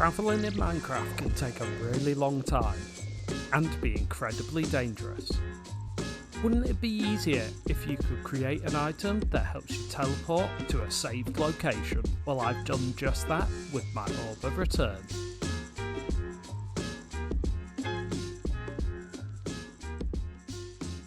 Traveling in Minecraft can take a really long time and be incredibly dangerous. Wouldn't it be easier if you could create an item that helps you teleport to a saved location? Well, I've done just that with my Orb of Return.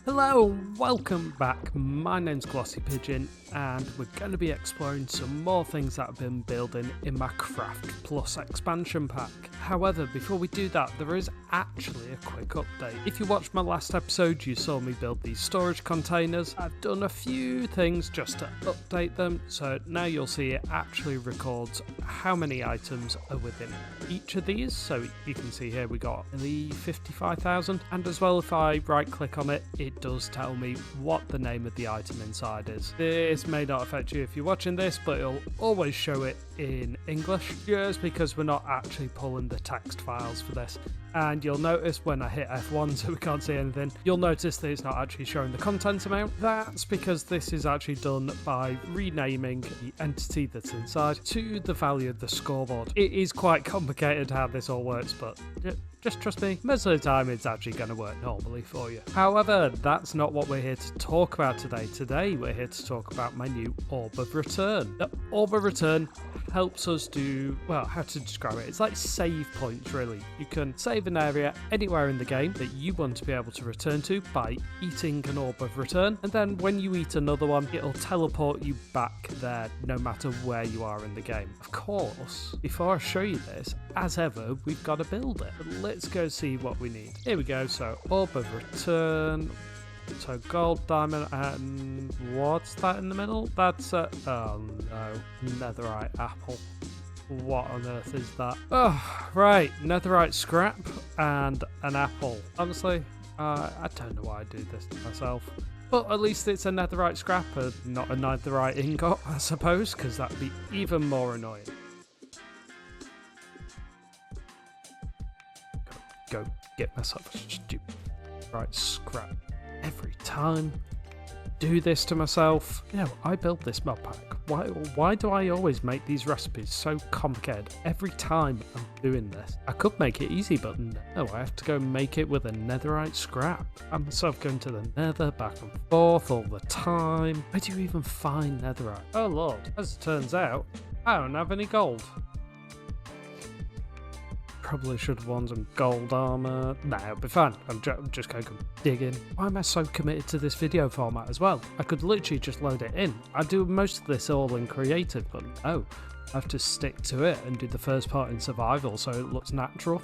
Hello, welcome back. My name's Glossy Pigeon and we're going to be exploring some more things that I've been building in my Craft Plus expansion pack. However, before we do that, there is actually a quick update. If you watched my last episode, you saw me build these storage containers. I've done a few things just to update them, so now you'll see it actually records how many items are within each of these. So you can see here we got the 55,000, and as well, if I right click on it, it does tell me what the name of the item inside is. This may not affect you if you're watching this, but it'll always show it in English, just because we're not actually pulling the text files for this. And you'll notice when I hit F1 so we can't see anything, you'll notice that it's not actually showing the content amount. That's because this is actually done by renaming the entity that's inside to the value of the scoreboard. It is quite complicated how this all works, but just trust me, most of the time it's actually going to work normally for you. However, that's not what we're here to talk about today. Today we're here to talk about my new Orb of Return. The Orb of Return helps us do, well, how to describe it? It's like save points, really. You can save an area anywhere in the game that you want to be able to return to by eating an Orb of Return, and then when you eat another one, it'll teleport you back there no matter where you are in the game. Of course, before I show you this, as ever, we've got to build it. But let's go see what we need. Here we go, so Orb of Return. So gold, diamond, and what's that in the middle? That's oh no, netherite apple. What on earth is that? Oh, right, netherite scrap and an apple. Honestly, I don't know why I do this to myself. But at least it's a netherite scrap and not a netherite ingot, I suppose, because that'd be even more annoying. Go get myself a stupid right scrap. Every time do this to myself. You know, I built this mod pack. Why do I always make these recipes so complicated every time I'm doing this? I could make it easy, but no, I have to go make it with a netherite scrap. I'm myself going to the nether back and forth all the time. Where do you even find netherite? Oh lord, as it turns out, I don't have any gold. Probably should have worn some gold armor. Nah, it'll be fine. I'm just going to go digging. Why am I so committed to this video format as well? I could literally just load it in. I do most of this all in creative, but no, I have to stick to it and do the first part in survival so it looks natural.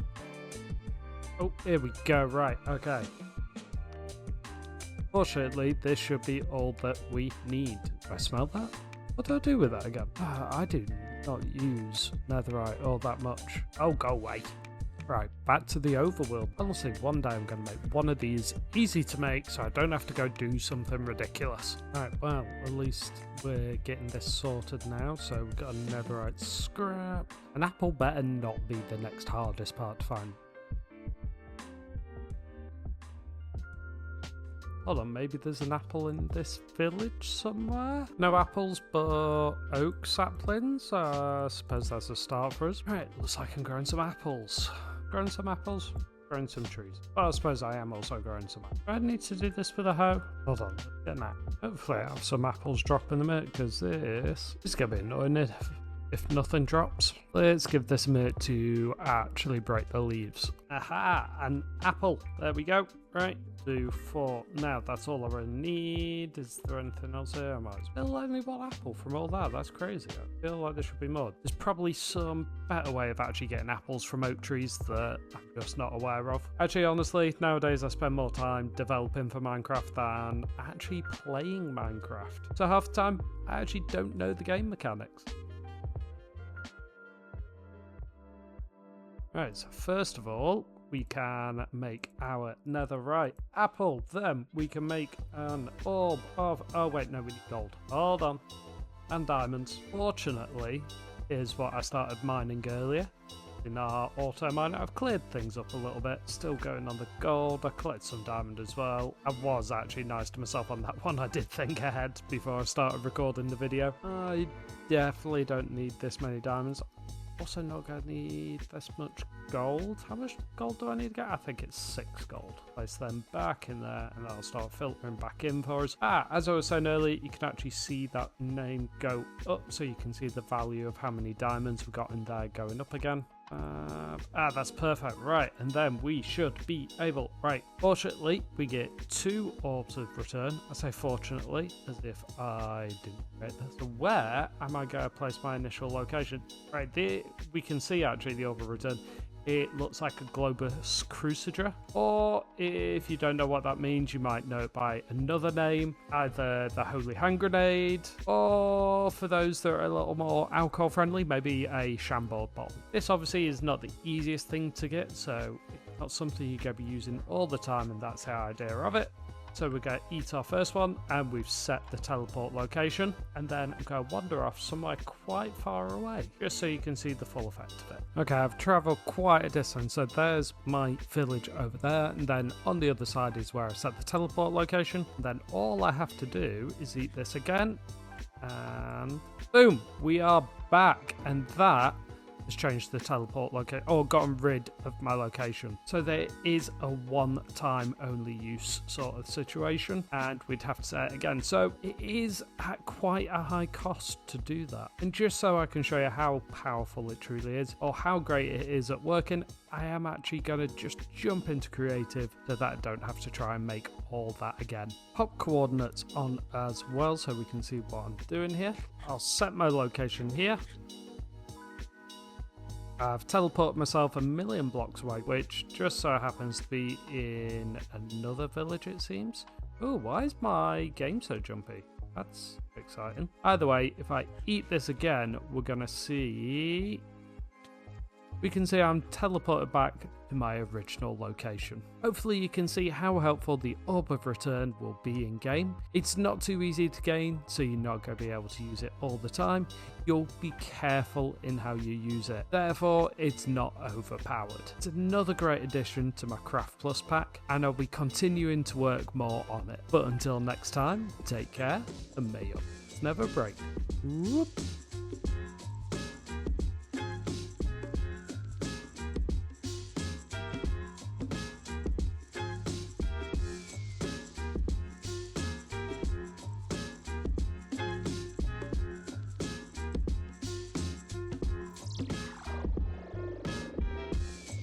Oh, here we go. Right, okay. Fortunately, this should be all that we need. Do I smell that? What do I do with that again? I do not use netherite all that much. Oh, go away. Right, back to the overworld. Honestly, one day I'm going to make one of these easy to make so I don't have to go do something ridiculous. Right, well, at least we're getting this sorted now. So we've got a netherite scrap. An apple better not be the next hardest part to find. Hold on, maybe there's an apple in this village somewhere? No apples, but oak saplings? I suppose that's a start for us. Right, looks like I'm growing some apples. Growing some apples? Growing some trees. Well, I suppose I am also growing some apples. Do I need to do this with a hoe? Hold on, get an apple. Hopefully I have some apples drop in a minute, because this is going to be annoying if nothing drops. Let's give this a minute to actually break the leaves. Aha, an apple. There we go. Right, 2, 4. Now that's all I really need. Is there anything else here? I might still only one apple from all that. That's crazy. I feel like there should be more. There's probably some better way of actually getting apples from oak trees that I'm just not aware of. Actually, honestly, nowadays I spend more time developing for Minecraft than actually playing Minecraft. So half the time, I actually don't know the game mechanics. Right, so first of all, we can make our netherite apple. Then we can make an orb of... Oh, wait, no, we need gold. Hold on. And diamonds. Fortunately, is what I started mining earlier. In our auto miner, I've cleared things up a little bit. Still going on the gold. I collected some diamond as well. I was actually nice to myself on that one. I did think ahead before I started recording the video. I definitely don't need this many diamonds. also not going to need this much gold. How much gold do I need to get? I think it's 6 gold. Place them back in there and that'll start filtering back in for us. As I was saying earlier, you can actually see that name go up, so you can see the value of how many diamonds we've got in there going up again. That's perfect. Right, and then we should be able, right, fortunately we get 2 Orbs of Return. I say fortunately as if I didn't create this. So where am I going to place my initial location? Right, there we can see actually the Orb of Return. It looks like a Globus Crusader, or if you don't know what that means, you might know it by another name, either the Holy Hand Grenade, or for those that are a little more alcohol friendly, maybe a Shambord Bomb. This obviously is not the easiest thing to get, so it's not something you're going to be using all the time, and that's the idea of it. So we're going to eat our first one, and we've set the teleport location, and then I'm going to wander off somewhere quite far away, just so you can see the full effect of it. Okay, I've travelled quite a distance, so there's my village over there, and then on the other side is where I set the teleport location. And then all I have to do is eat this again, and boom, we are back, and that has changed the teleport location, or gotten rid of my location. So there is a one-time only use sort of situation, and we'd have to say it again. So it is at quite a high cost to do that. And just so I can show you how powerful it truly is, or how great it is at working, I am actually going to just jump into creative so that I don't have to try and make all that again. Pop coordinates on as well so we can see what I'm doing here. I'll set my location here. I've teleported myself 1,000,000 blocks away, which just so happens to be in another village, it seems. Oh, why is my game so jumpy? That's exciting. Either way, if I eat this again, we're going to see... We can see I'm teleported back to my original location. Hopefully you can see how helpful the Orb of Return will be in game. It's not too easy to gain, so you're not going to be able to use it all the time. You'll be careful in how you use it. Therefore, it's not overpowered. It's another great addition to my Craft Plus pack, and I'll be continuing to work more on it. But until next time, take care, and may your never break. Whoop.